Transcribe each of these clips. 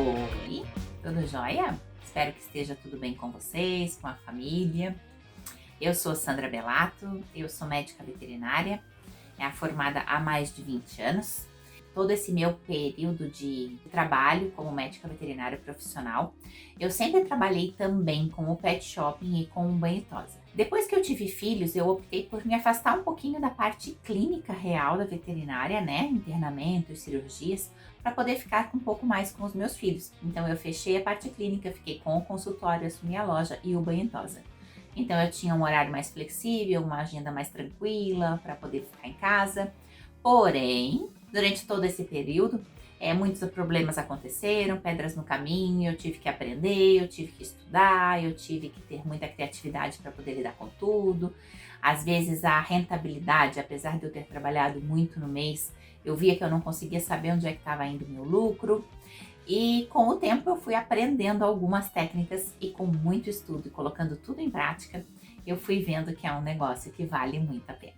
Oi, tudo jóia? Espero que esteja tudo bem com vocês, com a família. Eu sou Sandra Bellato, eu sou médica veterinária, formada há mais de 20 anos. Todo esse meu período de trabalho como médica veterinária profissional, eu sempre trabalhei também com o pet shopping e com o banho e tosa. Depois que eu tive filhos, eu optei por me afastar um pouquinho da parte clínica real da veterinária, internamentos, cirurgias, para poder ficar um pouco mais com os meus filhos. Então eu fechei a parte clínica, fiquei com o consultório, assumi a loja e o banho e tosa. Então eu tinha um horário mais flexível, uma agenda mais tranquila para poder ficar em casa. Porém, durante todo esse período, muitos problemas aconteceram, pedras no caminho, eu tive que aprender, eu tive que estudar, eu tive que ter muita criatividade para poder lidar com tudo. Às vezes a rentabilidade, apesar de eu ter trabalhado muito no mês, eu via que eu não conseguia saber onde é que estava indo o meu lucro. E com o tempo eu fui aprendendo algumas técnicas e com muito estudo e colocando tudo em prática, eu fui vendo que é um negócio que vale muito a pena.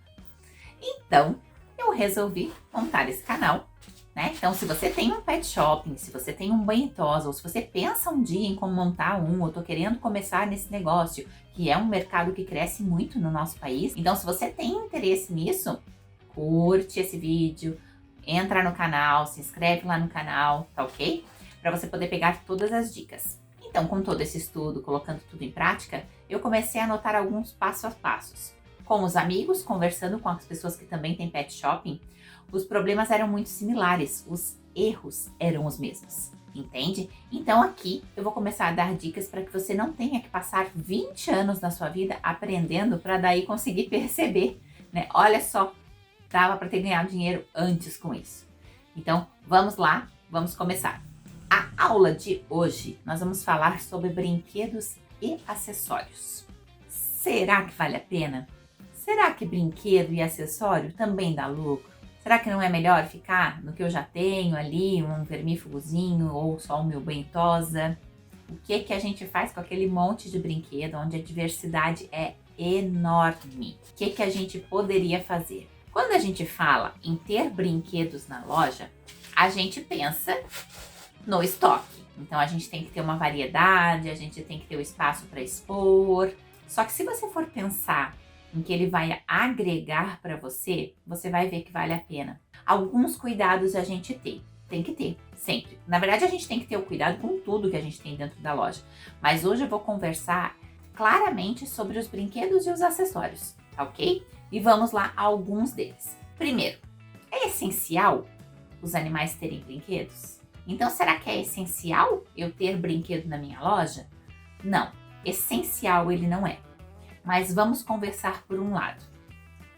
Então, eu resolvi montar esse canal, Então, se você tem um pet shopping, se você tem um banho e tosa, ou se você pensa um dia em como montar ou tô querendo começar nesse negócio, que é um mercado que cresce muito no nosso país, então se você tem interesse nisso, curte esse vídeo, entra no canal, se inscreve lá no canal, tá ok? Para você poder pegar todas as dicas. Então, com todo esse estudo, colocando tudo em prática, eu comecei a anotar alguns passo a passos. Com os amigos, conversando com as pessoas que também têm pet shopping, os problemas eram muito similares, os erros eram os mesmos, entende? Então aqui eu vou começar a dar dicas para que você não tenha que passar 20 anos da sua vida aprendendo para daí conseguir perceber, Olha só, dava para ter ganhado dinheiro antes com isso. Então vamos lá, vamos começar. A aula de hoje nós vamos falar sobre brinquedos e acessórios. Será que vale a pena? Será que brinquedo e acessório também dá lucro? Será que não é melhor ficar no que eu já tenho ali, um vermífugozinho ou só o meu banho e tosa? O que a gente faz com aquele monte de brinquedo onde a diversidade é enorme? O que a gente poderia fazer? Quando a gente fala em ter brinquedos na loja, a gente pensa no estoque. Então a gente tem que ter uma variedade, a gente tem que ter o espaço para expor. Só que se você for pensar em que ele vai agregar para você, você vai ver que vale a pena. Alguns cuidados a gente tem que ter, sempre. Na verdade, a gente tem que ter o cuidado com tudo que a gente tem dentro da loja. Mas hoje eu vou conversar claramente sobre os brinquedos e os acessórios, tá ok? E vamos lá a alguns deles. Primeiro, é essencial os animais terem brinquedos? Então, será que é essencial eu ter brinquedo na minha loja? Não, essencial ele não é. Mas vamos conversar por um lado.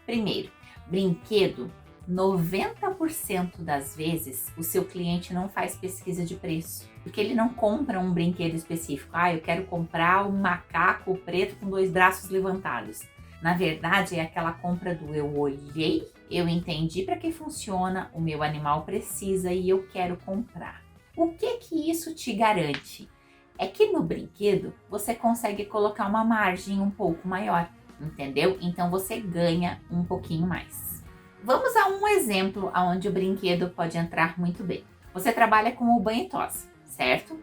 Primeiro, brinquedo, 90% das vezes o seu cliente não faz pesquisa de preço, porque ele não compra um brinquedo específico. Eu quero comprar um macaco preto com 2 braços levantados. Na verdade, é aquela compra do eu olhei, eu entendi para que funciona, o meu animal precisa e eu quero comprar. O que isso te garante? É que no brinquedo você consegue colocar uma margem um pouco maior, entendeu? Então você ganha um pouquinho mais. Vamos a um exemplo onde o brinquedo pode entrar muito bem. Você trabalha com o banho e tosa, certo?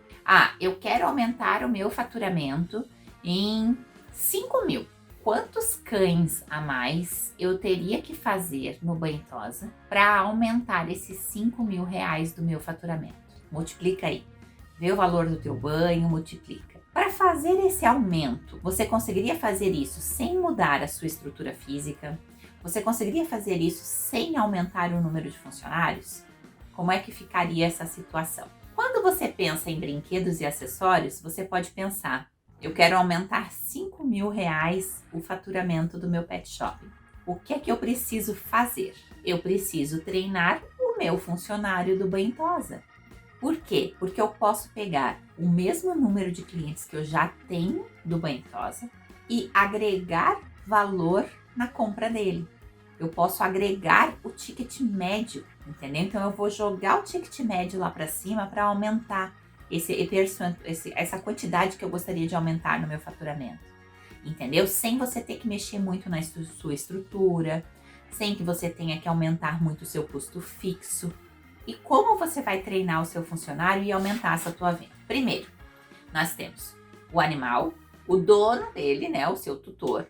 Eu quero aumentar o meu faturamento em 5 mil. Quantos cães a mais eu teria que fazer no banho e tosa para aumentar esses 5 mil reais do meu faturamento? Multiplica aí. Vê o valor do teu banho, multiplica. Para fazer esse aumento, você conseguiria fazer isso sem mudar a sua estrutura física? Você conseguiria fazer isso sem aumentar o número de funcionários? Como é que ficaria essa situação? Quando você pensa em brinquedos e acessórios, você pode pensar, eu quero aumentar 5 mil reais o faturamento do meu pet shopping. O que é que eu preciso fazer? Eu preciso treinar o meu funcionário do banho e tosa. Por quê? Porque eu posso pegar o mesmo número de clientes que eu já tenho do banho e tosa e agregar valor na compra dele. Eu posso agregar o ticket médio, entendeu? Então eu vou jogar o ticket médio lá para cima para aumentar essa quantidade que eu gostaria de aumentar no meu faturamento, entendeu? Sem você ter que mexer muito na sua estrutura, sem que você tenha que aumentar muito o seu custo fixo. E como você vai treinar o seu funcionário e aumentar essa tua venda? Primeiro, nós temos o animal, o dono dele, né, o seu tutor,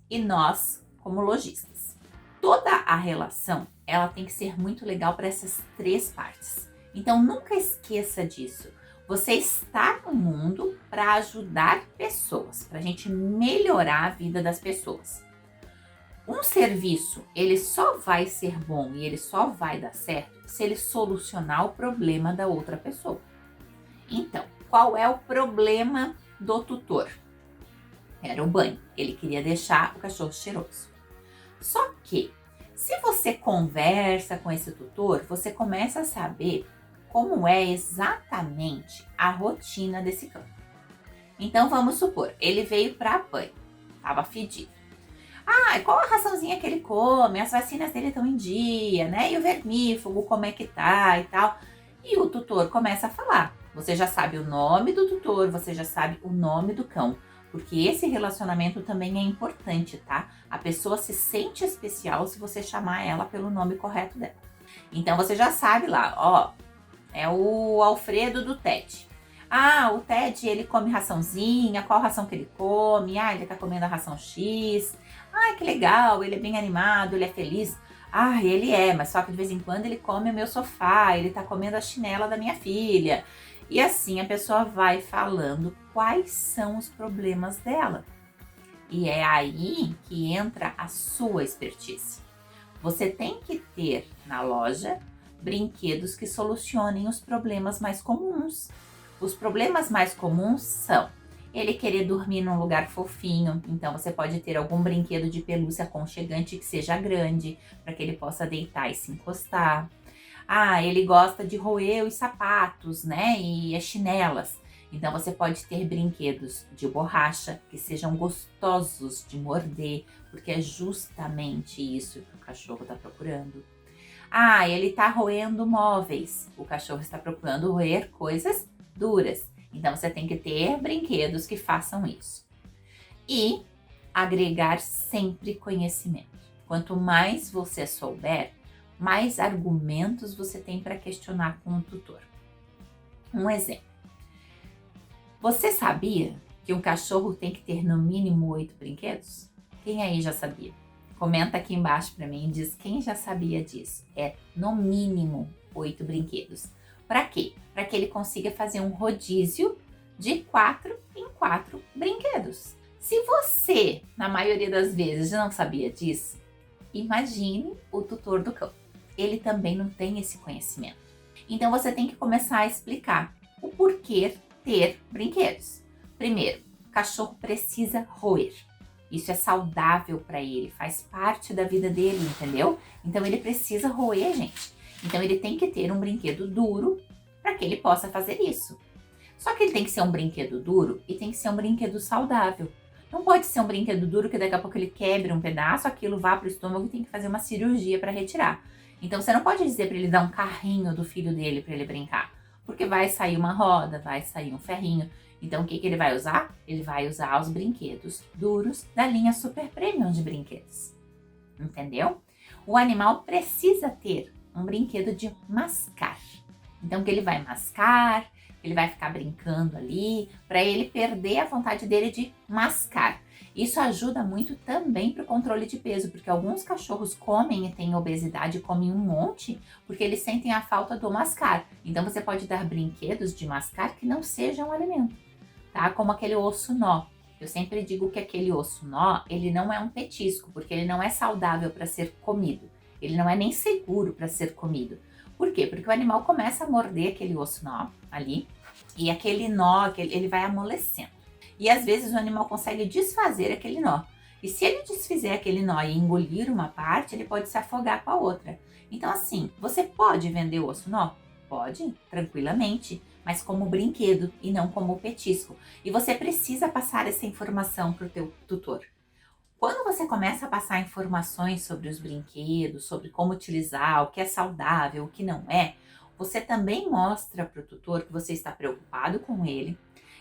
e nós como lojistas. Toda a relação, ela tem que ser muito legal para essas três partes. Então nunca esqueça disso. Você está no mundo para ajudar pessoas, para a gente melhorar a vida das pessoas. Um serviço, ele só vai ser bom e ele só vai dar certo se ele solucionar o problema da outra pessoa. Então, qual é o problema do tutor? Era o banho. Ele queria deixar o cachorro cheiroso. Só que, se você conversa com esse tutor, você começa a saber como é exatamente a rotina desse cão. Então, vamos supor, ele veio para banho, estava fedido. Qual a raçãozinha que ele come? As vacinas dele estão em dia, né? E o vermífugo, como é que tá e tal. E o tutor começa a falar. Você já sabe o nome do tutor, você já sabe o nome do cão. Porque esse relacionamento também é importante, tá? A pessoa se sente especial se você chamar ela pelo nome correto dela. Então você já sabe lá, ó, é o Alfredo do Ted. O Ted, ele come raçãozinha, qual ração que ele come? Ele tá comendo a ração X. Que legal, ele é bem animado, ele é feliz. Ele é, mas só que de vez em quando ele come o meu sofá, ele tá comendo a chinela da minha filha. E assim a pessoa vai falando quais são os problemas dela. E é aí que entra a sua expertise. Você tem que ter na loja brinquedos que solucionem os problemas mais comuns. Os problemas mais comuns são ele querer dormir num lugar fofinho, então você pode ter algum brinquedo de pelúcia aconchegante que seja grande, para que ele possa deitar e se encostar. Ele gosta de roer os sapatos, né, e as chinelas. Então você pode ter brinquedos de borracha que sejam gostosos de morder, porque é justamente isso que o cachorro está procurando. Ele está roendo móveis, o cachorro está procurando roer coisas duras. Então você tem que ter brinquedos que façam isso. E agregar sempre conhecimento. Quanto mais você souber, mais argumentos você tem para questionar com o tutor. Um exemplo. Você sabia que um cachorro tem que ter no mínimo 8 brinquedos? Quem aí já sabia? Comenta aqui embaixo para mim e diz quem já sabia disso. É no mínimo 8 brinquedos. Para quê? Para que ele consiga fazer um rodízio de 4 em 4 brinquedos. Se você, na maioria das vezes, não sabia disso, imagine o tutor do cão. Ele também não tem esse conhecimento. Então você tem que começar a explicar o porquê ter brinquedos. Primeiro, o cachorro precisa roer. Isso é saudável para ele, faz parte da vida dele, entendeu? Então ele precisa roer, gente. Então ele tem que ter um brinquedo duro para que ele possa fazer isso. Só que ele tem que ser um brinquedo duro e tem que ser um brinquedo saudável. Não pode ser um brinquedo duro que daqui a pouco ele quebre um pedaço, aquilo vá para o estômago e tem que fazer uma cirurgia para retirar. Então você não pode dizer para ele dar um carrinho do filho dele para ele brincar, porque vai sair uma roda, vai sair um ferrinho. Então o que ele vai usar? Ele vai usar os brinquedos duros da linha Super Premium de brinquedos. Entendeu? O animal precisa ter um brinquedo de mascar. Então que ele vai mascar, ele vai ficar brincando ali, para ele perder a vontade dele de mascar. Isso ajuda muito também para o controle de peso, porque alguns cachorros comem e têm obesidade, comem um monte, porque eles sentem a falta do mascar. Então você pode dar brinquedos de mascar que não sejam alimento, tá? Como aquele osso nó. Eu sempre digo que aquele osso nó, ele não é um petisco, porque ele não é saudável para ser comido. Ele não é nem seguro para ser comido. Por quê? Porque o animal começa a morder aquele osso nó ali, e aquele nó, ele vai amolecendo. E às vezes o animal consegue desfazer aquele nó. E se ele desfizer aquele nó e engolir uma parte, ele pode se afogar com a outra. Então assim, você pode vender o osso nó? Pode, tranquilamente, mas como brinquedo e não como petisco. E você precisa passar essa informação para o teu tutor. Quando você começa a passar informações sobre os brinquedos, sobre como utilizar, o que é saudável, o que não é, você também mostra para o tutor que você está preocupado com ele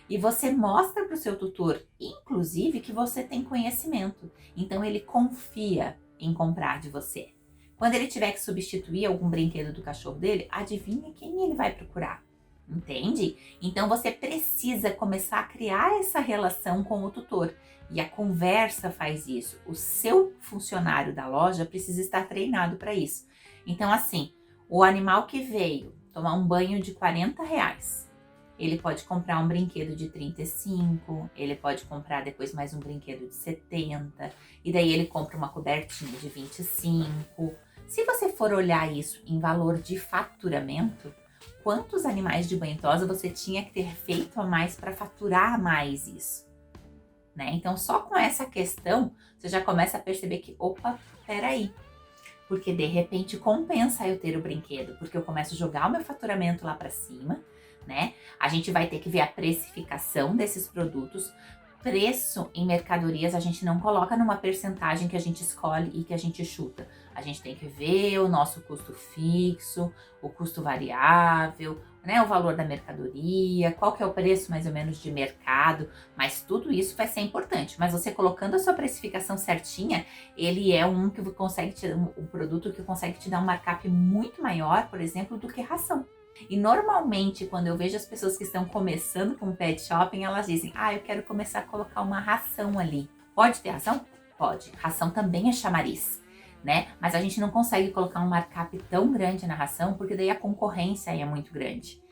e você mostra para o seu tutor, inclusive, que você tem conhecimento. Então ele confia em comprar de você. Quando ele tiver que substituir algum brinquedo do cachorro dele, adivinha quem ele vai procurar? Entende? Então você precisa começar a criar essa relação com o tutor. E a conversa faz isso. O seu funcionário da loja precisa estar treinado para isso. Então, assim, o animal que veio tomar um banho de R$ 40, ele pode comprar um brinquedo de 35, ele pode comprar depois mais um brinquedo de 70, e daí ele compra uma cobertinha de 25. Se você for olhar isso em valor de faturamento, quantos animais de banho e tosa você tinha que ter feito a mais para faturar mais isso? Né? Então, só com essa questão, você já começa a perceber que, opa, peraí. Porque, de repente, compensa eu ter o brinquedo, porque eu começo a jogar o meu faturamento lá para cima, né? A gente vai ter que ver a precificação desses produtos. Preço em mercadorias a gente não coloca numa percentagem que a gente escolhe e que a gente chuta. A gente tem que ver o nosso custo fixo, o custo variável, né, o valor da mercadoria, qual que é o preço mais ou menos de mercado, mas tudo isso vai ser importante. Mas você colocando a sua precificação certinha, ele é um que consegue um produto que consegue te dar um markup muito maior, por exemplo, do que ração. E normalmente, quando eu vejo as pessoas que estão começando com pet shopping, elas dizem, eu quero começar a colocar uma ração ali. Pode ter ração? Pode. Ração também é chamariz, né? Mas a gente não consegue colocar um markup tão grande na ração, porque daí a concorrência aí é muito grande,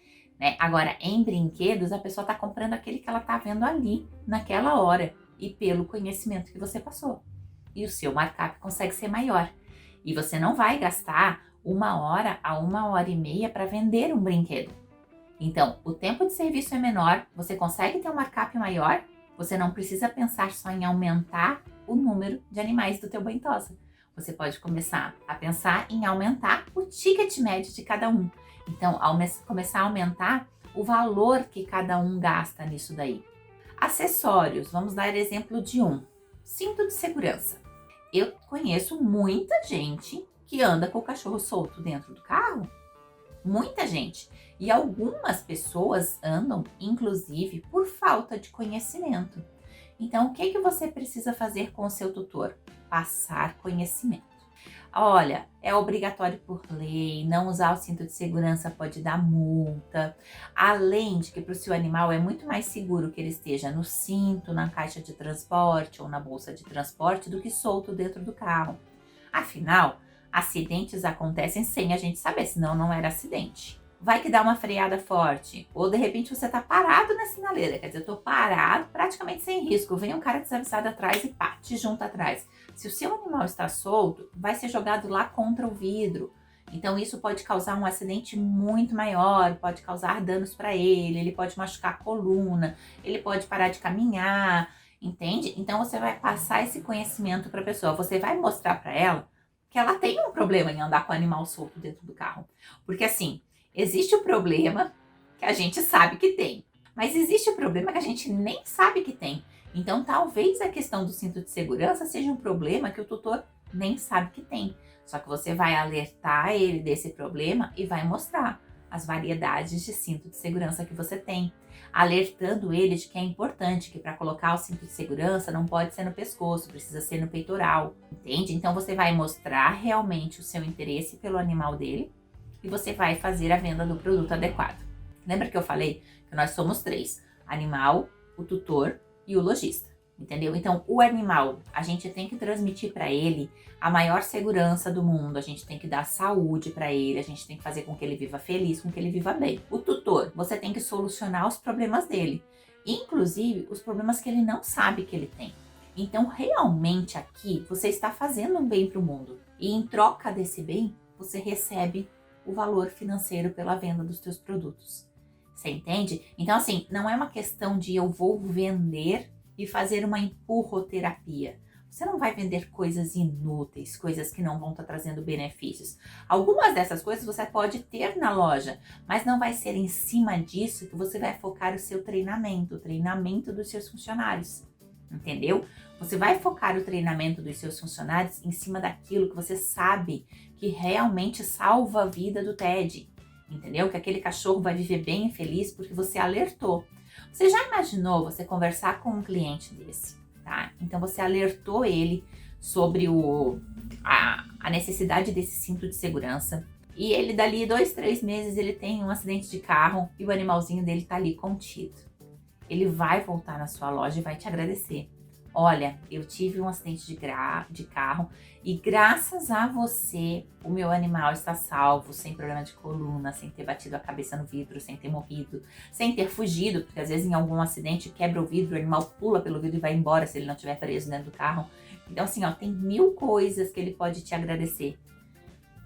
né? Agora, em brinquedos, a pessoa tá comprando aquele que ela tá vendo ali, naquela hora, e pelo conhecimento que você passou. E o seu markup consegue ser maior. E você não vai gastar 1 hora a 1 hora e meia para vender um brinquedo. Então, o tempo de serviço é menor, você consegue ter um markup maior, você não precisa pensar só em aumentar o número de animais do teu banho tosa. Você pode começar a pensar em aumentar o ticket médio de cada um. Então, começar a aumentar o valor que cada um gasta nisso daí. Acessórios, vamos dar exemplo de um. Cinto de segurança. Eu conheço muita gente que anda com o cachorro solto dentro do carro. Muita gente. E algumas pessoas andam, inclusive, por falta de conhecimento. Então, o que você precisa fazer com o seu tutor? Passar conhecimento. Olha, é obrigatório por lei, não usar o cinto de segurança pode dar multa. Além de que para o seu animal é muito mais seguro que ele esteja no cinto, na caixa de transporte ou na bolsa de transporte do que solto dentro do carro. Afinal, acidentes acontecem sem a gente saber, senão não era acidente. Vai que dá uma freada forte, ou de repente você tá parado na sinaleira, quer dizer, eu tô parado praticamente sem risco, vem um cara desavisado atrás e pá, te junta atrás. Se o seu animal está solto, vai ser jogado lá contra o vidro. Então isso pode causar um acidente muito maior, pode causar danos para ele pode machucar a coluna, ele pode parar de caminhar, entende? Então você vai passar esse conhecimento para a pessoa, você vai mostrar para ela que ela tem um problema em andar com o animal solto dentro do carro. Porque assim, existe o problema que a gente sabe que tem, mas existe o problema que a gente nem sabe que tem. Então, talvez a questão do cinto de segurança seja um problema que o tutor nem sabe que tem. Só que você vai alertar ele desse problema e vai mostrar as variedades de cinto de segurança que você tem, alertando ele de que é importante, que para colocar o cinto de segurança não pode ser no pescoço, precisa ser no peitoral, entende? Então, você vai mostrar realmente o seu interesse pelo animal dele e você vai fazer a venda do produto adequado. Lembra que eu falei que nós somos 3, animal, o tutor e o lojista, entendeu? Então, o animal, a gente tem que transmitir para ele a maior segurança do mundo, a gente tem que dar saúde para ele, a gente tem que fazer com que ele viva feliz, com que ele viva bem. O tutor, você tem que solucionar os problemas dele, inclusive os problemas que ele não sabe que ele tem. Então, realmente aqui, você está fazendo um bem para o mundo e em troca desse bem, você recebe o valor financeiro pela venda dos teus produtos. Você entende? Então, assim, não é uma questão de eu vou vender e fazer uma empurroterapia. Você não vai vender coisas inúteis, coisas que não vão estar trazendo benefícios. Algumas dessas coisas você pode ter na loja, mas não vai ser em cima disso que você vai focar o seu treinamento, o treinamento dos seus funcionários. Entendeu? Você vai focar o treinamento dos seus funcionários em cima daquilo que você sabe que realmente salva a vida do TED. Entendeu? Que aquele cachorro vai viver bem e feliz porque você alertou. Você já imaginou você conversar com um cliente desse, tá? Então você alertou ele sobre a necessidade desse cinto de segurança. E ele dali 2, 3 meses ele tem um acidente de carro e o animalzinho dele tá ali contido. Ele vai voltar na sua loja e vai te agradecer. Olha, eu tive um acidente de carro e graças a você o meu animal está salvo, sem problema de coluna, sem ter batido a cabeça no vidro, sem ter morrido, sem ter fugido, porque às vezes em algum acidente quebra o vidro, o animal pula pelo vidro e vai embora se ele não estiver preso dentro do carro. Então assim, ó, tem 1000 coisas que ele pode te agradecer.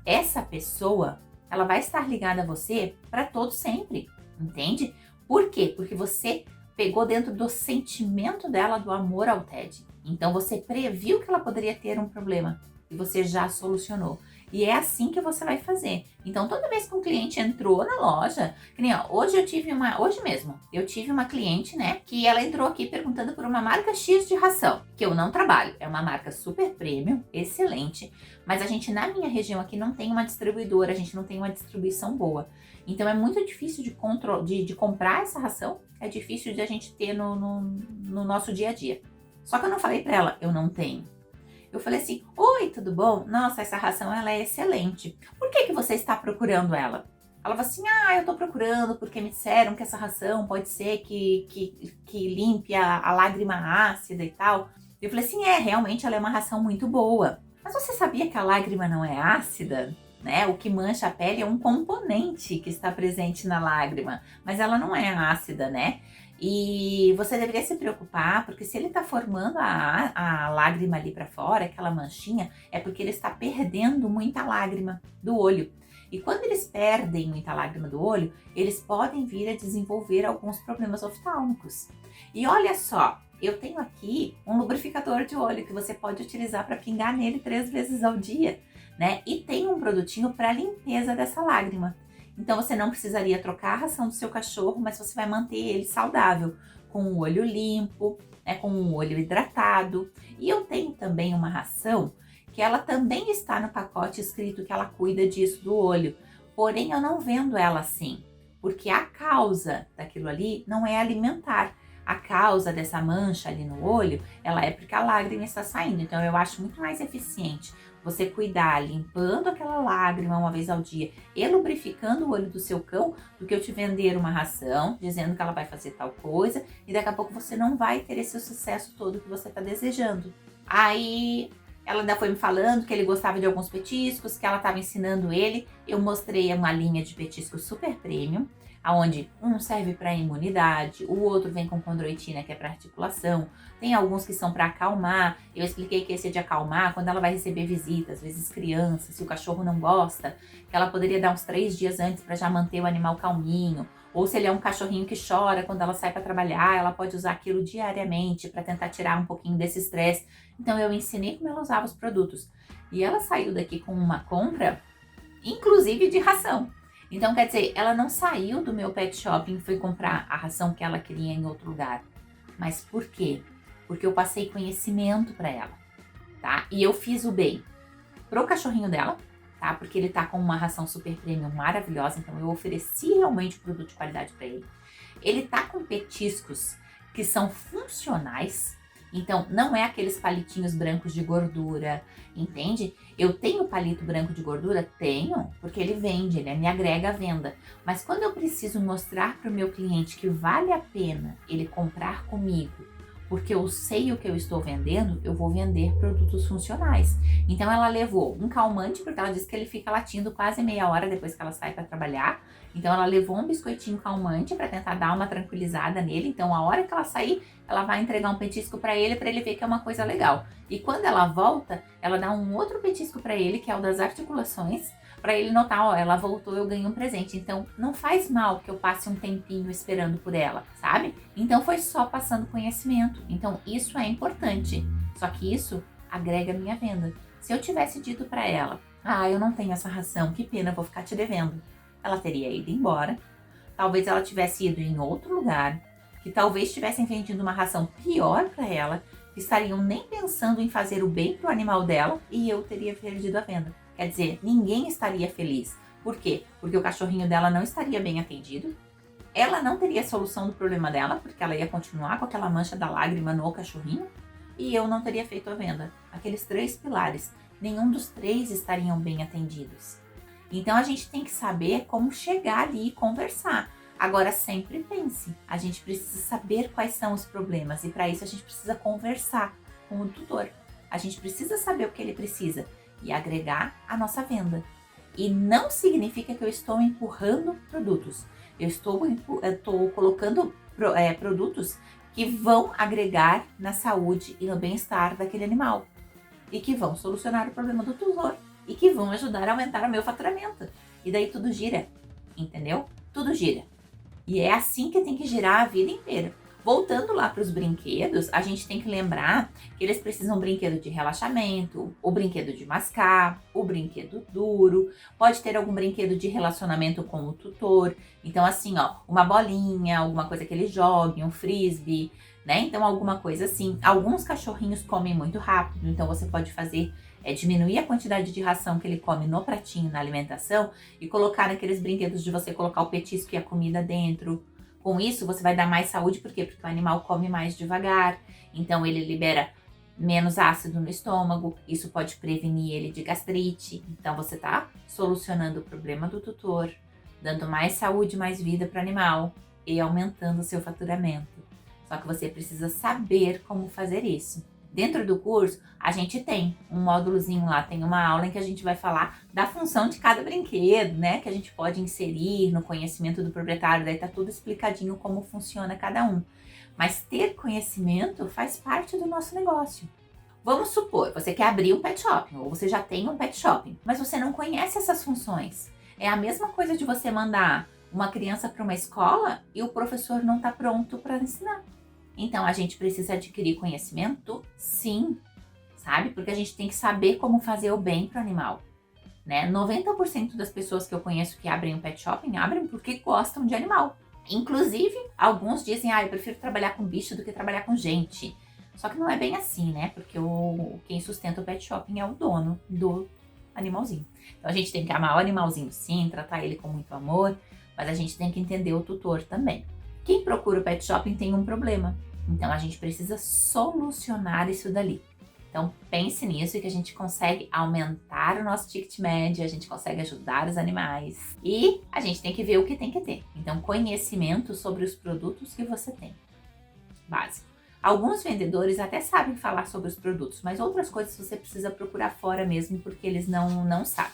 Essa pessoa, ela vai estar ligada a você para todo sempre, entende? Por quê? Porque você pegou dentro do sentimento dela do amor ao Ted. Então você previu que ela poderia ter um problema e você já solucionou. E é assim que você vai fazer. Então toda vez que um cliente entrou na loja, que nem ó, hoje mesmo, eu tive uma cliente, né, que ela entrou aqui perguntando por uma marca X de ração, que eu não trabalho. É uma marca super premium, excelente, mas a gente na minha região aqui não tem uma distribuidora, a gente não tem uma distribuição boa. Então é muito difícil de comprar essa ração, é difícil de a gente ter no nosso dia a dia. Só que eu não falei pra ela, eu não tenho. Eu falei assim, oi, tudo bom? Nossa, essa ração ela é excelente. Por que você está procurando ela? Ela falou assim, eu tô procurando porque me disseram que essa ração pode ser que limpe a lágrima ácida e tal. Eu falei assim, realmente ela é uma ração muito boa. Mas você sabia que a lágrima não é ácida? Né? O que mancha a pele é um componente que está presente na lágrima, mas ela não é ácida, né? E você deveria se preocupar, porque se ele está formando a lágrima ali para fora, aquela manchinha, é porque ele está perdendo muita lágrima do olho. E quando eles perdem muita lágrima do olho, eles podem vir a desenvolver alguns problemas oftálmicos. E olha só, eu tenho aqui um lubrificador de olho que você pode utilizar para pingar nele 3 vezes ao dia, né? E tem um produtinho para limpeza dessa lágrima. Então você não precisaria trocar a ração do seu cachorro, mas você vai manter ele saudável, com o olho limpo, né, com o olho hidratado. E eu tenho também uma ração que ela também está no pacote escrito que ela cuida disso do olho. Porém, eu não vendo ela assim, porque a causa daquilo ali não é alimentar. A causa dessa mancha ali no olho, ela é porque a lágrima está saindo. Então eu acho muito mais eficiente você cuidar limpando aquela lágrima uma vez ao dia e lubrificando o olho do seu cão, do que eu te vender uma ração dizendo que ela vai fazer tal coisa e daqui a pouco você não vai ter esse sucesso todo que você está desejando. Aí ela ainda foi me falando que ele gostava de alguns petiscos, que ela estava ensinando ele. Eu mostrei uma linha de petiscos super premium, onde um serve para imunidade, o outro vem com condroitina, que é para articulação, tem alguns que são para acalmar. Eu expliquei que esse é de acalmar quando ela vai receber visitas, às vezes crianças, se o cachorro não gosta, que ela poderia dar uns 3 dias antes para já manter o animal calminho. Ou se ele é um cachorrinho que chora quando ela sai para trabalhar, ela pode usar aquilo diariamente para tentar tirar um pouquinho desse estresse. Então eu ensinei como ela usava os produtos. E ela saiu daqui com uma compra, inclusive de ração. Então, quer dizer, ela não saiu do meu pet shopping e foi comprar a ração que ela queria em outro lugar. Mas por quê? Porque eu passei conhecimento para ela, tá? E eu fiz o bem pro cachorrinho dela, tá? Porque ele tá com uma ração super premium maravilhosa, então eu ofereci realmente produto de qualidade para ele. Ele tá com petiscos que são funcionais. Então, não é aqueles palitinhos brancos de gordura, entende? Eu tenho palito branco de gordura? Tenho, porque ele vende, ele me agrega a venda. Mas quando eu preciso mostrar para o meu cliente que vale a pena ele comprar comigo, porque eu sei o que eu estou vendendo, eu vou vender produtos funcionais. Então, ela levou um calmante, porque ela disse que ele fica latindo quase meia hora depois que ela sai para trabalhar. Então, ela levou um biscoitinho calmante para tentar dar uma tranquilizada nele. Então, a hora que ela sair, ela vai entregar um petisco para ele ver que é uma coisa legal. E quando ela volta, ela dá um outro petisco para ele, que é o das articulações, para ele notar, ó, ela voltou, eu ganhei um presente. Então, não faz mal que eu passe um tempinho esperando por ela, sabe? Então, foi só passando conhecimento. Então, isso é importante. Só que isso agrega a minha venda. Se eu tivesse dito para ela, eu não tenho essa ração, que pena, vou ficar te devendo, ela teria ido embora. Talvez ela tivesse ido em outro lugar, que talvez tivessem vendido uma ração pior para ela, que estariam nem pensando em fazer o bem pro animal dela e eu teria perdido a venda. Quer dizer, ninguém estaria feliz. Por quê? Porque o cachorrinho dela não estaria bem atendido, ela não teria solução do problema dela, porque ela ia continuar com aquela mancha da lágrima no cachorrinho, e eu não teria feito a venda. Aqueles 3 pilares nenhum dos três estariam bem atendidos. Então a gente tem que saber como chegar ali e conversar. Agora sempre pense, a gente precisa saber quais são os problemas e para isso a gente precisa conversar com o tutor. A gente precisa saber o que ele precisa e agregar a nossa venda. E não significa que eu estou empurrando produtos. Eu estou colocando produtos que vão agregar na saúde e no bem-estar daquele animal. E que vão solucionar o problema do tutor. E que vão ajudar a aumentar o meu faturamento. E daí tudo gira, entendeu? Tudo gira. E é assim que tem que girar a vida inteira. Voltando lá para os brinquedos, a gente tem que lembrar que eles precisam de um brinquedo de relaxamento, o brinquedo de mascar, o brinquedo duro, pode ter algum brinquedo de relacionamento com o tutor. Então assim, ó, uma bolinha, alguma coisa que ele jogue, um frisbee, né? Então alguma coisa assim. Alguns cachorrinhos comem muito rápido, então você pode fazer diminuir a quantidade de ração que ele come no pratinho, na alimentação, e colocar naqueles brinquedos de você colocar o petisco e a comida dentro. Com isso, você vai dar mais saúde, por quê? Porque o animal come mais devagar, então ele libera menos ácido no estômago, isso pode prevenir ele de gastrite. Então você está solucionando o problema do tutor, dando mais saúde, mais vida para o animal e aumentando o seu faturamento. Só que você precisa saber como fazer isso. Dentro do curso, a gente tem um módulozinho lá, tem uma aula em que a gente vai falar da função de cada brinquedo, né? Que a gente pode inserir no conhecimento do proprietário, daí tá tudo explicadinho como funciona cada um. Mas ter conhecimento faz parte do nosso negócio. Vamos supor, você quer abrir um pet shopping, ou você já tem um pet shopping, mas você não conhece essas funções. É a mesma coisa de você mandar uma criança para uma escola e o professor não tá pronto para ensinar. Então, a gente precisa adquirir conhecimento? Sim, sabe? Porque a gente tem que saber como fazer o bem para o animal, né? 90% das pessoas que eu conheço que abrem um pet shopping, abrem porque gostam de animal. Inclusive, alguns dizem, eu prefiro trabalhar com bicho do que trabalhar com gente. Só que não é bem assim, né? Porque quem sustenta o pet shopping é o dono do animalzinho. Então, a gente tem que amar o animalzinho sim, tratar ele com muito amor, mas a gente tem que entender o tutor também. Quem procura o pet shopping tem um problema. Então, a gente precisa solucionar isso dali. Então, pense nisso e que a gente consegue aumentar o nosso ticket médio, a gente consegue ajudar os animais. E a gente tem que ver o que tem que ter. Então, conhecimento sobre os produtos que você tem. Básico. Alguns vendedores até sabem falar sobre os produtos, mas outras coisas você precisa procurar fora mesmo, porque eles não sabem.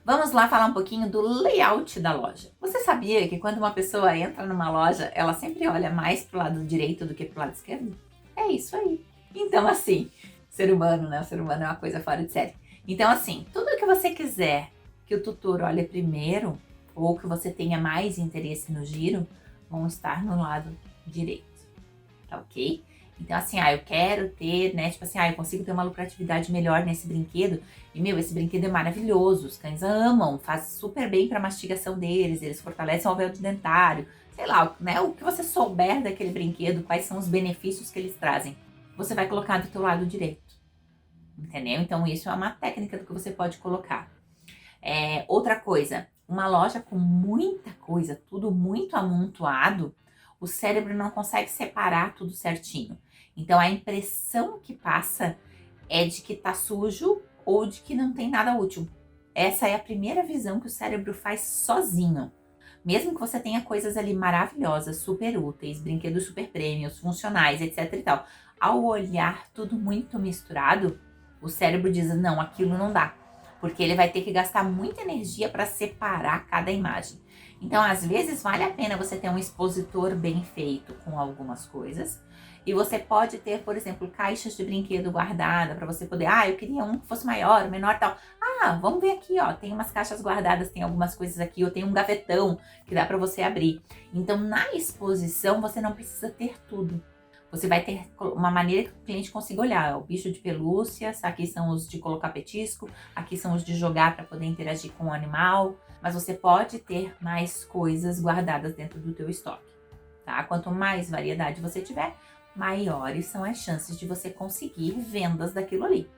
Vamos lá falar um pouquinho do layout da loja. Você sabia que quando uma pessoa entra numa loja, ela sempre olha mais pro lado direito do que pro lado esquerdo? É isso aí. Então, assim, ser humano, né? O ser humano é uma coisa fora de série. Então, assim, tudo que você quiser que o tutor olhe primeiro, ou que você tenha mais interesse no giro, vão estar no lado direito, tá ok? Então, assim, eu quero ter, né, tipo assim, eu consigo ter uma lucratividade melhor nesse brinquedo. E, esse brinquedo é maravilhoso, os cães amam, faz super bem pra mastigação deles, eles fortalecem o alvéolo dentário. Sei lá, né, o que você souber daquele brinquedo, quais são os benefícios que eles trazem, você vai colocar do teu lado direito, entendeu? Então, isso é uma técnica do que você pode colocar. Outra coisa, uma loja com muita coisa, tudo muito amontoado, o cérebro não consegue separar tudo certinho. Então, a impressão que passa é de que tá sujo ou de que não tem nada útil. Essa é a primeira visão que o cérebro faz sozinho. Mesmo que você tenha coisas ali maravilhosas, super úteis, brinquedos super prêmios, funcionais, etc e tal. Ao olhar tudo muito misturado, o cérebro diz, não, aquilo não dá. Porque ele vai ter que gastar muita energia para separar cada imagem. Então, às vezes, vale a pena você ter um expositor bem feito com algumas coisas. E você pode ter, por exemplo, caixas de brinquedo guardada para você poder, eu queria um que fosse maior, menor, tal. Vamos ver aqui, ó, tem umas caixas guardadas, tem algumas coisas aqui, ou tem um gavetão que dá para você abrir. Então, na exposição, você não precisa ter tudo. Você vai ter uma maneira que o cliente consiga olhar. O bicho de pelúcia, aqui são os de colocar petisco, aqui são os de jogar para poder interagir com o animal. Mas você pode ter mais coisas guardadas dentro do teu estoque, tá? Quanto mais variedade você tiver, maiores são as chances de você conseguir vendas daquilo ali.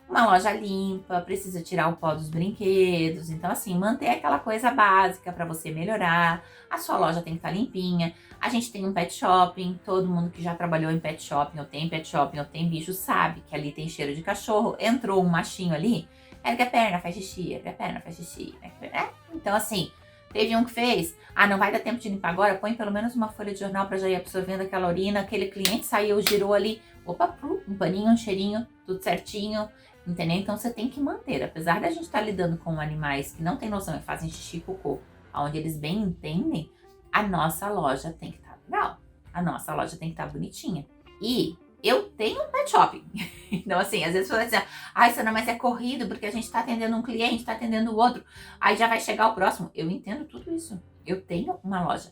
Uma loja limpa, precisa tirar o pó dos brinquedos, então assim, manter aquela coisa básica para você melhorar. A sua loja tem que estar limpinha. A gente tem um pet shopping, todo mundo que já trabalhou em pet shopping, ou tem pet shopping, ou tem bicho, sabe que ali tem cheiro de cachorro. Entrou um machinho ali, Ergue a perna, faz xixi, ergue a perna, faz xixi. Né? Então, assim, teve um que fez, não vai dar tempo de limpar agora, põe pelo menos uma folha de jornal para já ir absorvendo aquela urina, aquele cliente saiu, girou ali, opa, um paninho, um cheirinho, tudo certinho, entendeu? Então, você tem que manter, apesar da gente estar lidando com animais que não tem noção e fazem xixi e cocô, onde eles bem entendem, a nossa loja tem que estar legal, a nossa loja tem que estar bonitinha. E eu tenho um pet shopping. Então, assim, às vezes você diz, ai, Sandra, mas é corrido porque a gente tá atendendo um cliente, tá atendendo o outro, aí já vai chegar o próximo. Eu entendo tudo isso. Eu tenho uma loja,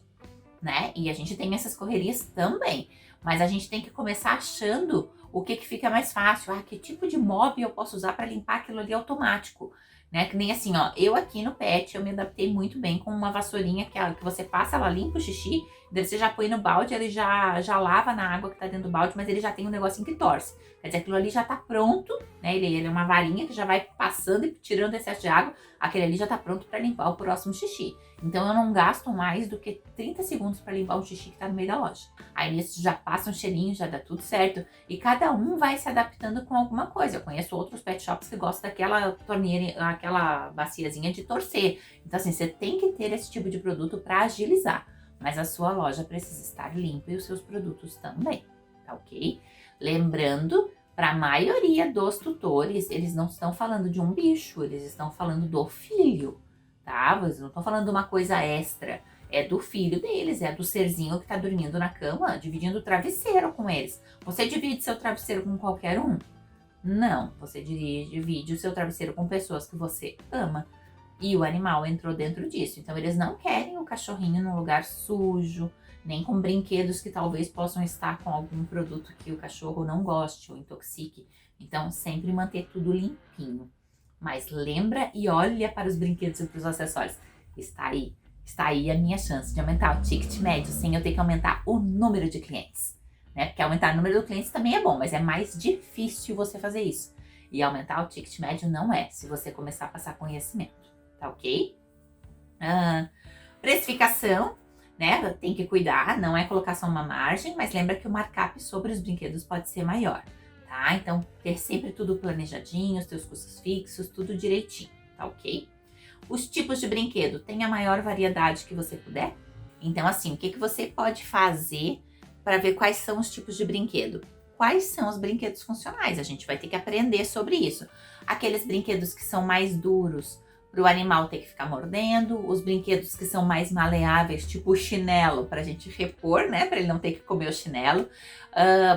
né? E a gente tem essas correrias também. Mas a gente tem que começar achando o que fica mais fácil. Que tipo de mob eu posso usar para limpar aquilo ali automático? Né? Que nem assim, ó, eu aqui no pet, eu me adaptei muito bem com uma vassourinha que você passa, ela limpa o xixi, daí você já põe no balde, ele já lava na água que tá dentro do balde, mas ele já tem um negocinho que torce. Quer dizer, aquilo ali já tá pronto, né? Ele é uma varinha que já vai passando e tirando excesso de água, aquele ali já tá pronto para limpar o próximo xixi. Então eu não gasto mais do que 30 segundos para limpar o xixi que tá no meio da loja. Aí nisso já passa um cheirinho, já dá tudo certo. E cada um vai se adaptando com alguma coisa. Eu conheço outros pet shops que gostam daquela torneira, aquela baciazinha de torcer. Então assim, você tem que ter esse tipo de produto para agilizar. Mas a sua loja precisa estar limpa e os seus produtos também, tá ok? Lembrando, para a maioria dos tutores, eles não estão falando de um bicho, eles estão falando do filho, tá? Eles não estão falando de uma coisa extra. É do filho deles, é do serzinho que tá dormindo na cama, dividindo o travesseiro com eles. Você divide seu travesseiro com qualquer um? Não, você divide o seu travesseiro com pessoas que você ama. E o animal entrou dentro disso. Então, eles não querem o cachorrinho num lugar sujo, nem com brinquedos que talvez possam estar com algum produto que o cachorro não goste ou intoxique. Então, sempre manter tudo limpinho. Mas lembra e olha para os brinquedos e para os acessórios. Está aí a minha chance de aumentar o ticket médio sem eu ter que aumentar o número de clientes. Né? Porque aumentar o número de clientes também é bom, mas é mais difícil você fazer isso. E aumentar o ticket médio não é, se você começar a passar conhecimento. Tá ok? Precificação, né? Tem que cuidar, não é colocar só uma margem, mas lembra que o markup sobre os brinquedos pode ser maior, tá? Então, ter sempre tudo planejadinho, os teus custos fixos, tudo direitinho, tá ok? Os tipos de brinquedo, tem a maior variedade que você puder. Então, assim, o que você pode fazer para ver quais são os tipos de brinquedo? Quais são os brinquedos funcionais? A gente vai ter que aprender sobre isso. Aqueles brinquedos que são mais duros, para o animal ter que ficar mordendo, os brinquedos que são mais maleáveis, tipo o chinelo, para a gente repor, né, para ele não ter que comer o chinelo.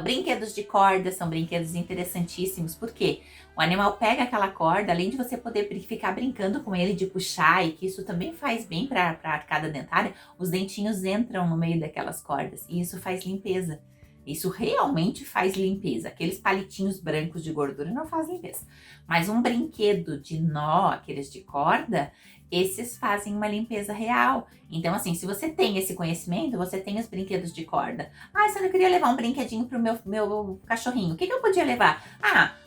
Brinquedos de corda são brinquedos interessantíssimos, porque o animal pega aquela corda, além de você poder ficar brincando com ele, de puxar, e que isso também faz bem para a arcada dentária, os dentinhos entram no meio daquelas cordas, e isso faz limpeza. Isso realmente faz limpeza. Aqueles palitinhos brancos de gordura não fazem limpeza. Mas um brinquedo de nó, aqueles de corda, esses fazem uma limpeza real. Então, assim, se você tem esse conhecimento, você tem os brinquedos de corda. Se eu queria levar um brinquedinho pro meu cachorrinho, o que eu podia levar?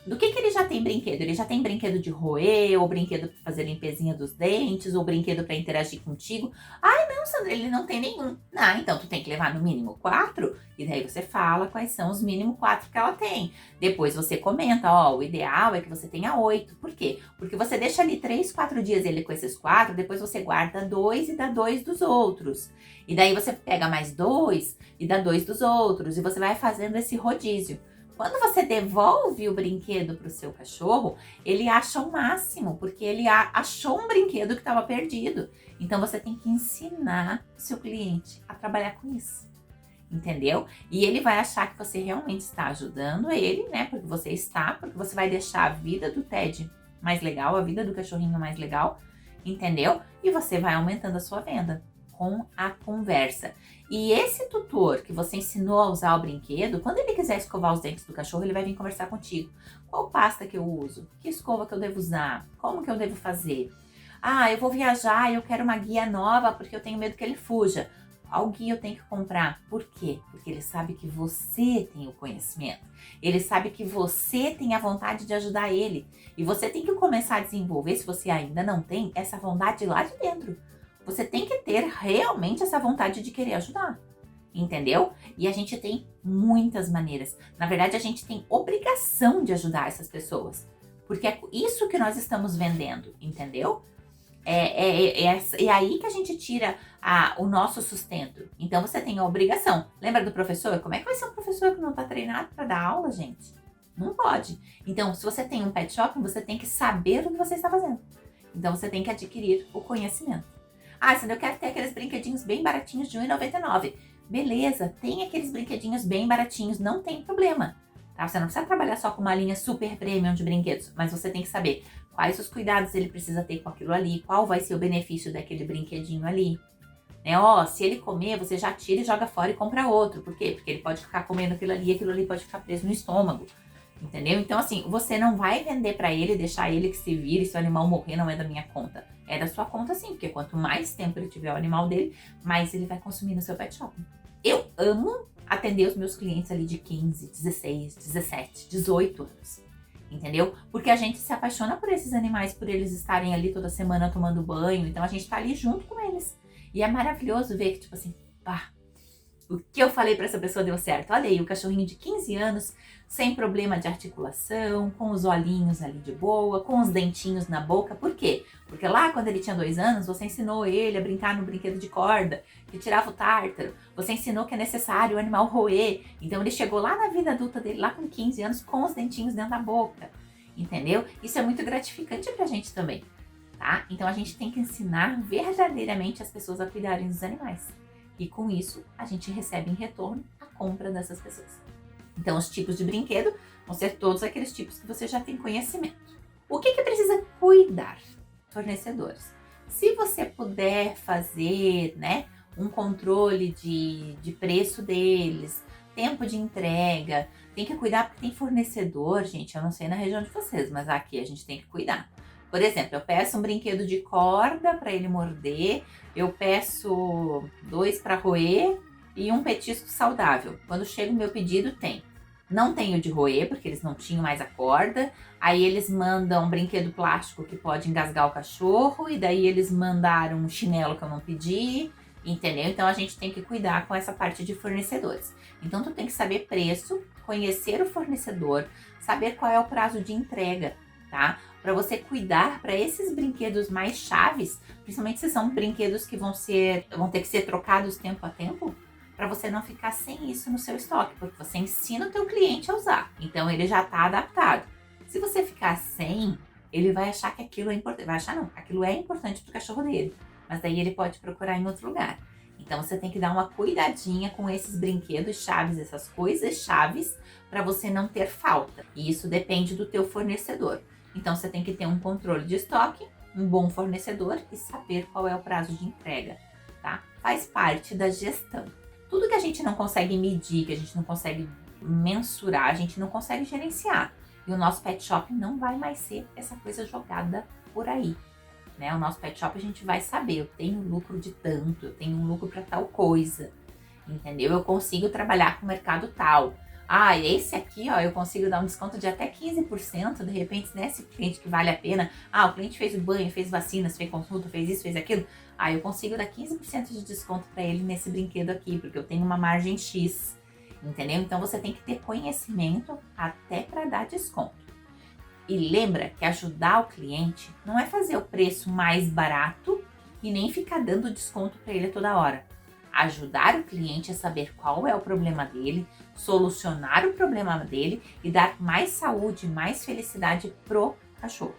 Do que ele já tem brinquedo? Ele já tem brinquedo de roer, ou brinquedo para fazer limpezinha dos dentes, ou brinquedo para interagir contigo. Não, Sandra, ele não tem nenhum. Então tu tem que levar no mínimo 4, e daí você fala quais são os mínimo 4 que ela tem. Depois você comenta, o ideal é que você tenha 8. Por quê? Porque você deixa ali 3, 4 dias ele com esses 4, depois você guarda 2 e dá 2 dos outros. E daí você pega mais 2 e dá 2 dos outros, e você vai fazendo esse rodízio. Quando você devolve o brinquedo para o seu cachorro, ele acha o máximo, porque ele achou um brinquedo que estava perdido. Então, você tem que ensinar o seu cliente a trabalhar com isso, entendeu? E ele vai achar que você realmente está ajudando ele, né? Porque você vai deixar a vida do Ted mais legal, a vida do cachorrinho mais legal, entendeu? E você vai aumentando a sua venda com a conversa. E esse tutor que você ensinou a usar o brinquedo, quando ele quiser escovar os dentes do cachorro, ele vai vir conversar contigo. Qual pasta que eu uso? Que escova que eu devo usar? Como que eu devo fazer? Eu vou viajar e eu quero uma guia nova porque eu tenho medo que ele fuja. Qual guia eu tenho que comprar? Por quê? Porque ele sabe que você tem o conhecimento. Ele sabe que você tem a vontade de ajudar ele. E você tem que começar a desenvolver, se você ainda não tem, essa vontade lá de dentro. Você tem que ter realmente essa vontade de querer ajudar, entendeu? E a gente tem muitas maneiras. Na verdade, a gente tem obrigação de ajudar essas pessoas. porque é isso que nós estamos vendendo, entendeu? É aí que a gente tira o nosso sustento. Então você tem a obrigação. Lembra do professor? Como é que vai ser um professor que não está treinado para dar aula, gente? Não pode. Então, se você tem um pet shopping, você tem que saber o que você está fazendo. Então você tem que adquirir o conhecimento. Ah, Sandra, eu quero ter aqueles brinquedinhos bem baratinhos de R$1,99. Beleza, tem aqueles brinquedinhos bem baratinhos, não tem problema. Tá? Você não precisa trabalhar só com uma linha super premium de brinquedos, mas você tem que saber quais os cuidados ele precisa ter com aquilo ali, qual vai ser o benefício daquele brinquedinho ali. Né? Se ele comer, você já tira e joga fora e compra outro. Por quê? Porque ele pode ficar comendo aquilo ali pode ficar preso no estômago. Entendeu? Então, assim, você não vai vender pra ele, deixar ele que se vire, se o animal morrer não é da minha conta. É da sua conta sim, porque quanto mais tempo ele tiver o animal dele, mais ele vai consumir no seu pet shopping. Eu amo atender os meus clientes ali de 15, 16, 17, 18 anos. Entendeu? Porque a gente se apaixona por esses animais, por eles estarem ali toda semana tomando banho. Então a gente tá ali junto com eles. E é maravilhoso ver que, tipo assim, pá, o que eu falei pra essa pessoa deu certo. Olha aí, o cachorrinho de 15 anos, sem problema de articulação, com os olhinhos ali de boa, com os dentinhos na boca. Por quê? Porque lá quando ele tinha 2 anos, você ensinou ele a brincar no brinquedo de corda, que tirava o tártaro. Você ensinou que é necessário o animal roer. Então ele chegou lá na vida adulta dele, lá com 15 anos, com os dentinhos dentro da boca. Entendeu? Isso é muito gratificante pra gente também, tá? Então a gente tem que ensinar verdadeiramente as pessoas a cuidarem dos animais. E com isso, a gente recebe em retorno a compra dessas pessoas. Então, os tipos de brinquedo vão ser todos aqueles tipos que você já tem conhecimento. O que precisa cuidar? Fornecedores. Se você puder fazer, né, um controle de preço deles, tempo de entrega, tem que cuidar porque tem fornecedor, gente, eu não sei na região de vocês, mas aqui a gente tem que cuidar. Por exemplo, eu peço um brinquedo de corda para ele morder, eu peço 2 para roer e um petisco saudável. Quando chega o meu pedido, tem. Não tenho de roer, porque eles não tinham mais a corda. Aí eles mandam um brinquedo plástico que pode engasgar o cachorro, e daí eles mandaram um chinelo que eu não pedi, entendeu? Então a gente tem que cuidar com essa parte de fornecedores. Então tu tem que saber preço, conhecer o fornecedor, saber qual é o prazo de entrega, tá? Para você cuidar para esses brinquedos mais chaves, principalmente se são brinquedos que vão ter que ser trocados tempo a tempo, para você não ficar sem isso no seu estoque, porque você ensina o teu cliente a usar, então ele já está adaptado. Se você ficar sem, ele vai achar que aquilo é importante, vai achar não, aquilo é importante para o cachorro dele, mas daí ele pode procurar em outro lugar. Então você tem que dar uma cuidadinha com esses brinquedos chaves, essas coisas chaves, para você não ter falta. E isso depende do teu fornecedor. Então você tem que ter um controle de estoque, um bom fornecedor e saber qual é o prazo de entrega, tá? Faz parte da gestão. Tudo que a gente não consegue medir, que a gente não consegue mensurar, a gente não consegue gerenciar. E o nosso pet shop não vai mais ser essa coisa jogada por aí, né? O nosso pet shop a gente vai saber, eu tenho lucro de tanto, eu tenho um lucro para tal coisa, entendeu? Eu consigo trabalhar com o mercado tal. Ah, esse aqui, ó, eu consigo dar um desconto de até 15%, de repente, nesse cliente que vale a pena. Ah, o cliente fez o banho, fez vacinas, fez consulta, fez isso, fez aquilo. Ah, eu consigo dar 15% de desconto para ele nesse brinquedo aqui, porque eu tenho uma margem X, entendeu? Então, você tem que ter conhecimento até para dar desconto. E lembra que ajudar o cliente não é fazer o preço mais barato e nem ficar dando desconto para ele toda hora. Ajudar o cliente a saber qual é o problema dele, solucionar o problema dele e dar mais saúde, mais felicidade pro cachorro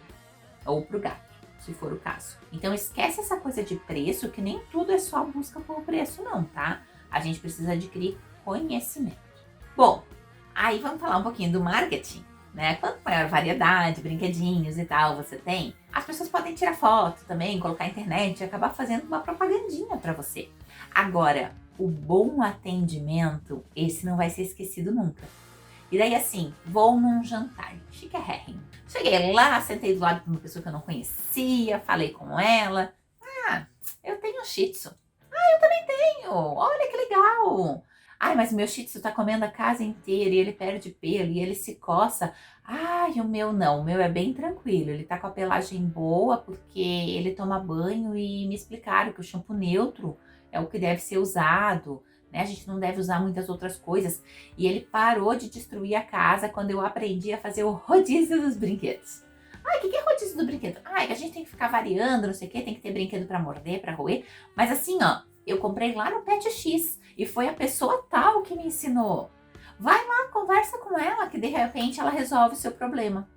ou pro gato, se for o caso. Então esquece essa coisa de preço, que nem tudo é só busca por preço não, tá? A gente precisa adquirir conhecimento. Bom, aí vamos falar um pouquinho do marketing, né? Quanto maior variedade, brinquedinhos e tal você tem, as pessoas podem tirar foto também, colocar na internet e acabar fazendo uma propagandinha para você. Agora, o bom atendimento, esse não vai ser esquecido nunca. E daí assim, vou num jantar, chiquérrimo. Cheguei lá, sentei do lado de uma pessoa que eu não conhecia, falei com ela. Ah, eu tenho um shih tzu. Ah, eu também tenho, olha que legal. Ai, mas o meu shih tzu tá comendo a casa inteira e ele perde pelo e ele se coça. Ai, o meu não, o meu é bem tranquilo, ele tá com a pelagem boa porque ele toma banho e me explicaram que o shampoo neutro é o que deve ser usado, né? A gente não deve usar muitas outras coisas. E ele parou de destruir a casa quando eu aprendi a fazer o rodízio dos brinquedos. Ah, o que é rodízio do brinquedo? Ah, é que a gente tem que ficar variando, não sei o quê, tem que ter brinquedo pra morder, pra roer. Mas assim, ó, eu comprei lá no Pet X e foi a pessoa tal que me ensinou. Vai lá, conversa com ela, que de repente ela resolve o seu problema.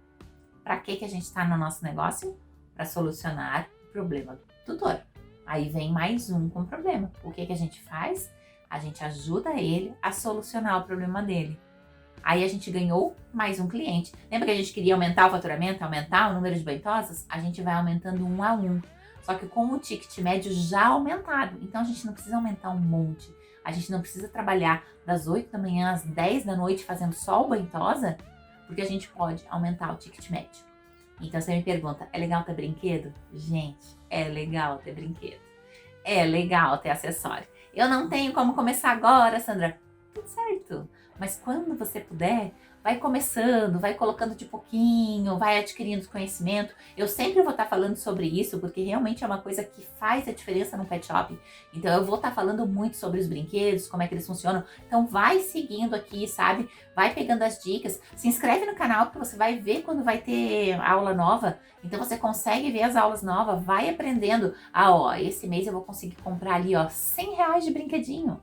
Pra que a gente tá no nosso negócio? Pra solucionar o problema do tutor. Aí vem mais um com problema. O que a gente faz? A gente ajuda ele a solucionar o problema dele. Aí a gente ganhou mais um cliente. Lembra que a gente queria aumentar o faturamento, aumentar o número de banhosas? A gente vai aumentando um a um. Só que com o ticket médio já aumentado. Então a gente não precisa aumentar um monte. A gente não precisa trabalhar das 8 da manhã às 10 da noite fazendo só o banhosa, porque a gente pode aumentar o ticket médio. Então você me pergunta, é legal ter brinquedo? Gente, é legal ter brinquedo. É legal ter acessório. Eu não tenho como começar agora, Sandra. Tudo certo. Mas quando você puder, vai começando, vai colocando de pouquinho, vai adquirindo conhecimento. Eu sempre vou estar falando sobre isso, porque realmente é uma coisa que faz a diferença no pet shop. Então eu vou estar falando muito sobre os brinquedos, como é que eles funcionam. Então vai seguindo aqui, sabe? Vai pegando as dicas. Se inscreve no canal, porque você vai ver quando vai ter aula nova. Então você consegue ver as aulas novas, vai aprendendo. Ah, ó, esse mês eu vou conseguir comprar ali, ó, R$100 de brinquedinho.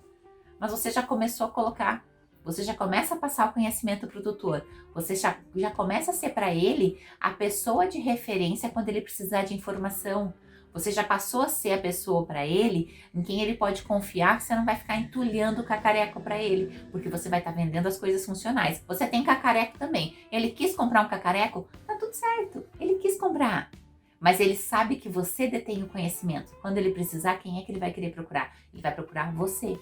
Mas você já começou a colocar. Você já começa a passar o conhecimento para o tutor. Você já começa a ser para ele a pessoa de referência quando ele precisar de informação. Você já passou a ser a pessoa para ele em quem ele pode confiar, que você não vai ficar entulhando o cacareco para ele, porque você vai estar vendendo as coisas funcionais. Você tem cacareco também. Ele quis comprar um cacareco? Tá tudo certo. Ele quis comprar. Mas ele sabe que você detém o conhecimento. Quando ele precisar, quem é que ele vai querer procurar? Ele vai procurar você.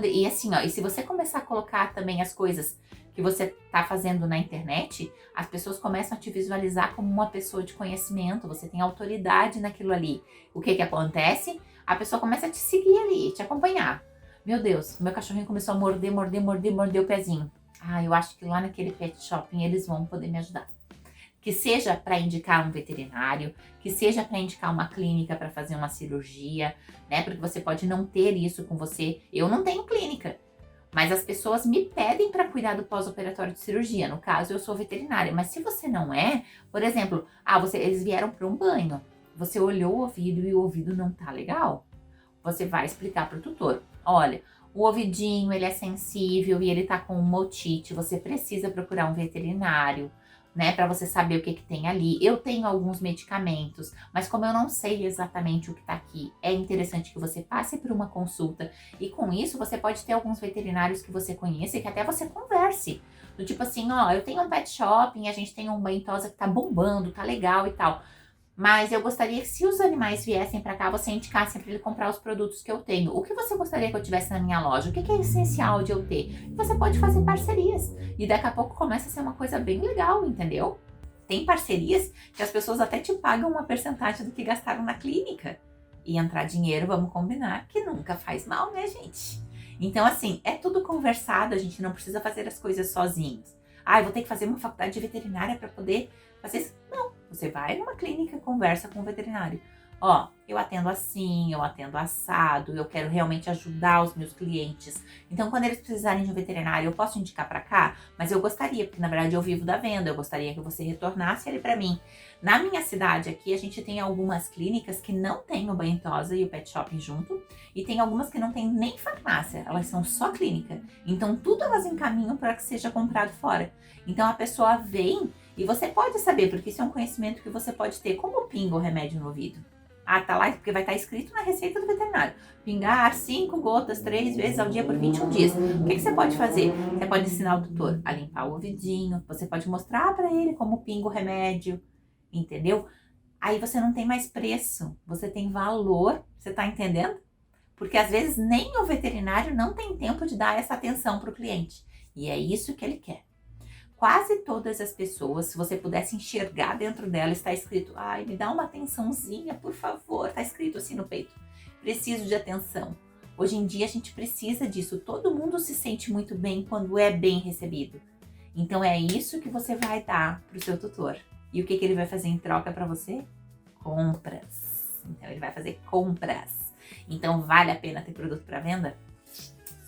E assim, ó, e se você começar a colocar também as coisas que você tá fazendo na internet, as pessoas começam a te visualizar como uma pessoa de conhecimento, você tem autoridade naquilo ali. O que acontece? A pessoa começa a te seguir ali, te acompanhar. Meu Deus, meu cachorrinho começou a morder o pezinho. Ah, eu acho que lá naquele pet shopping eles vão poder me ajudar. Que seja para indicar um veterinário, que seja para indicar uma clínica para fazer uma cirurgia, né? Porque você pode não ter isso com você. Eu não tenho clínica, mas as pessoas me pedem para cuidar do pós-operatório de cirurgia. No caso, eu sou veterinária. Mas se você não é, por exemplo, eles vieram para um banho. Você olhou o ouvido e o ouvido não tá legal. Você vai explicar para o tutor. Olha, o ouvidinho, ele é sensível e ele tá com uma otite. Você precisa procurar um veterinário, né, para você saber o que tem ali. Eu tenho alguns medicamentos, mas como eu não sei exatamente o que tá aqui, é interessante que você passe por uma consulta e com isso você pode ter alguns veterinários que você conheça e que até você converse. Do tipo assim, ó, eu tenho um pet shopping, a gente tem um banho-tosa que tá bombando, tá legal e tal. Mas eu gostaria que se os animais viessem para cá, você indicasse para ele comprar os produtos que eu tenho. O que você gostaria que eu tivesse na minha loja? O que é essencial de eu ter? Você pode fazer parcerias. E daqui a pouco começa a ser uma coisa bem legal, entendeu? Tem parcerias que as pessoas até te pagam uma percentagem do que gastaram na clínica. E entrar dinheiro, vamos combinar, que nunca faz mal, né, gente? Então, assim, é tudo conversado, a gente não precisa fazer as coisas sozinhos. Ah, eu vou ter que fazer uma faculdade de veterinária para poder fazer isso. Não. Você vai numa clínica e conversa com o veterinário. Ó, eu atendo assim, eu atendo assado, eu quero realmente ajudar os meus clientes. Então, quando eles precisarem de um veterinário, eu posso indicar para cá? Mas eu gostaria, porque na verdade eu vivo da venda, eu gostaria que você retornasse ele para mim. Na minha cidade aqui, a gente tem algumas clínicas que não tem o banho-tosa e o pet shopping junto, e tem algumas que não tem nem farmácia, elas são só clínica. Então, tudo elas encaminham para que seja comprado fora. Então, a pessoa vem e você pode saber, porque isso é um conhecimento que você pode ter. Como pinga o remédio no ouvido? Ah, tá lá, porque vai estar escrito na receita do veterinário. Pingar 5 gotas 3 vezes ao dia por 21 dias. O que você pode fazer? Você pode ensinar o tutor a limpar o ouvidinho. Você pode mostrar para ele como pinga o remédio. Entendeu? Aí você não tem mais preço. Você tem valor. Você tá entendendo? Porque às vezes nem o veterinário não tem tempo de dar essa atenção para o cliente. E é isso que ele quer. Quase todas as pessoas, se você pudesse enxergar dentro dela, está escrito, ai, me dá uma atençãozinha, por favor. Está escrito assim no peito, preciso de atenção. Hoje em dia a gente precisa disso, todo mundo se sente muito bem quando é bem recebido. Então é isso que você vai dar para o seu tutor. E o que ele vai fazer em troca para você? Compras. Então ele vai fazer compras. Então vale a pena ter produto para venda?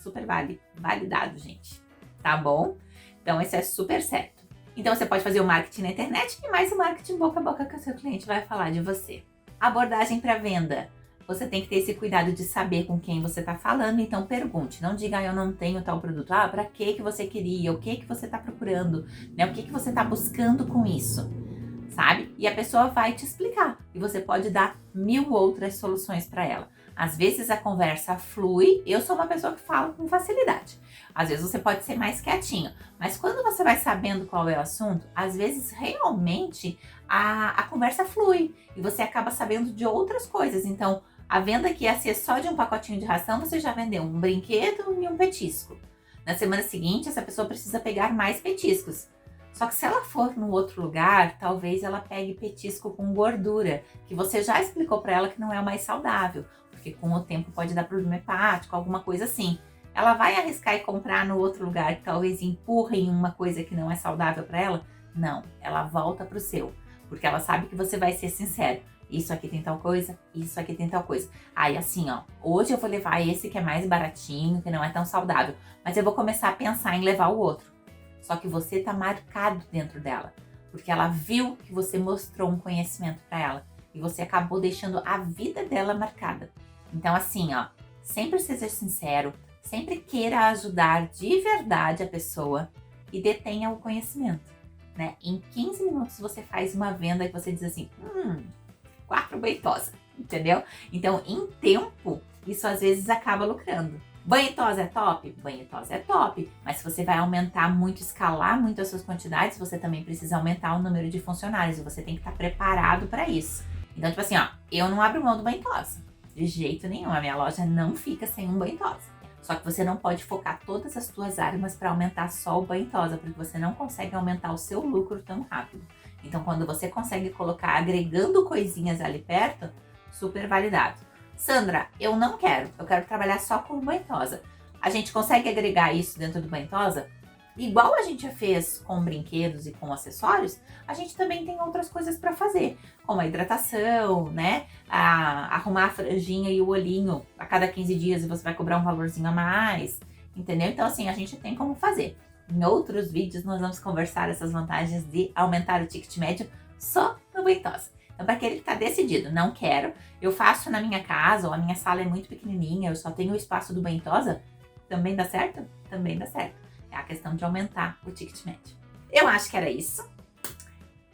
Super vale, validado, gente. Tá bom? Então, isso é super certo. Então você pode fazer o marketing na internet e mais o marketing boca a boca que o seu cliente vai falar de você. Abordagem para venda. Você tem que ter esse cuidado de saber com quem você está falando, então pergunte. Não diga, eu não tenho tal produto. Para que você queria? O que você está procurando? Né? O que você está buscando com isso? Sabe? E a pessoa vai te explicar. E você pode dar 1000 outras soluções para ela. Às vezes a conversa flui. Eu sou uma pessoa que fala com facilidade. Às vezes você pode ser mais quietinho. Mas quando você vai sabendo qual é o assunto, às vezes realmente a conversa flui. E você acaba sabendo de outras coisas. Então, a venda que ia ser só de um pacotinho de ração, você já vendeu um brinquedo e um petisco. Na semana seguinte, essa pessoa precisa pegar mais petiscos. Só que se ela for no outro lugar, talvez ela pegue petisco com gordura, que você já explicou para ela que não é o mais saudável, porque com o tempo pode dar problema hepático, alguma coisa assim. Ela vai arriscar e comprar no outro lugar que talvez empurrem uma coisa que não é saudável para ela? Não, ela volta pro seu, porque ela sabe que você vai ser sincero. Isso aqui tem tal coisa, isso aqui tem tal coisa. Aí assim, hoje eu vou levar esse que é mais baratinho, que não é tão saudável, mas eu vou começar a pensar em levar o outro. Só que você tá marcado dentro dela, porque ela viu que você mostrou um conhecimento para ela e você acabou deixando a vida dela marcada. Então assim, sempre seja sincero, sempre queira ajudar de verdade a pessoa e detenha o conhecimento, né? Em 15 minutos você faz uma venda que você diz assim, 4 banho-tosa, entendeu? Então, em tempo, isso às vezes acaba lucrando. Banho-tosa é top? Banho-tosa é top, mas se você vai aumentar muito, escalar muito as suas quantidades, você também precisa aumentar o número de funcionários e você tem que estar preparado para isso. Então, tipo assim, eu não abro mão do banho-tosa, de jeito nenhum, a minha loja não fica sem um banho-tosa. Só que você não pode focar todas as suas armas para aumentar só o banho-tosa, porque você não consegue aumentar o seu lucro tão rápido. Então, quando você consegue colocar agregando coisinhas ali perto, super validado. Sandra, eu não quero, eu quero trabalhar só com banho-tosa. A gente consegue agregar isso dentro do banho-tosa? Igual a gente já fez com brinquedos e com acessórios, a gente também tem outras coisas para fazer, como a hidratação, né? Arrumar a franjinha e o olhinho a cada 15 dias e você vai cobrar um valorzinho a mais, entendeu? Então, assim, a gente tem como fazer. Em outros vídeos, nós vamos conversar essas vantagens de aumentar o ticket médio só no banho-tosa. Então, para aquele que está decidido, não quero, eu faço na minha casa, ou a minha sala é muito pequenininha, eu só tenho o espaço do banho-tosa, também dá certo? Também dá certo. É a questão de aumentar o ticket médio. Eu acho que era isso.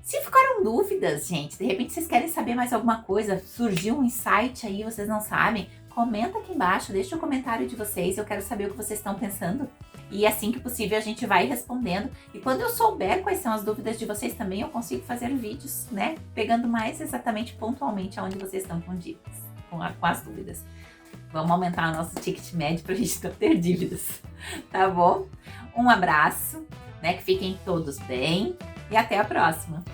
Se ficaram dúvidas, gente, de repente vocês querem saber mais alguma coisa, surgiu um insight aí, vocês não sabem, comenta aqui embaixo, deixa o comentário de vocês, eu quero saber o que vocês estão pensando. E assim que possível a gente vai respondendo. E quando eu souber quais são as dúvidas de vocês também, eu consigo fazer vídeos, né? Pegando mais exatamente pontualmente aonde vocês estão com dívidas, com as dúvidas. Vamos aumentar o nosso ticket médio pra gente não ter dívidas, tá bom? Um abraço, né? Que fiquem todos bem e até a próxima.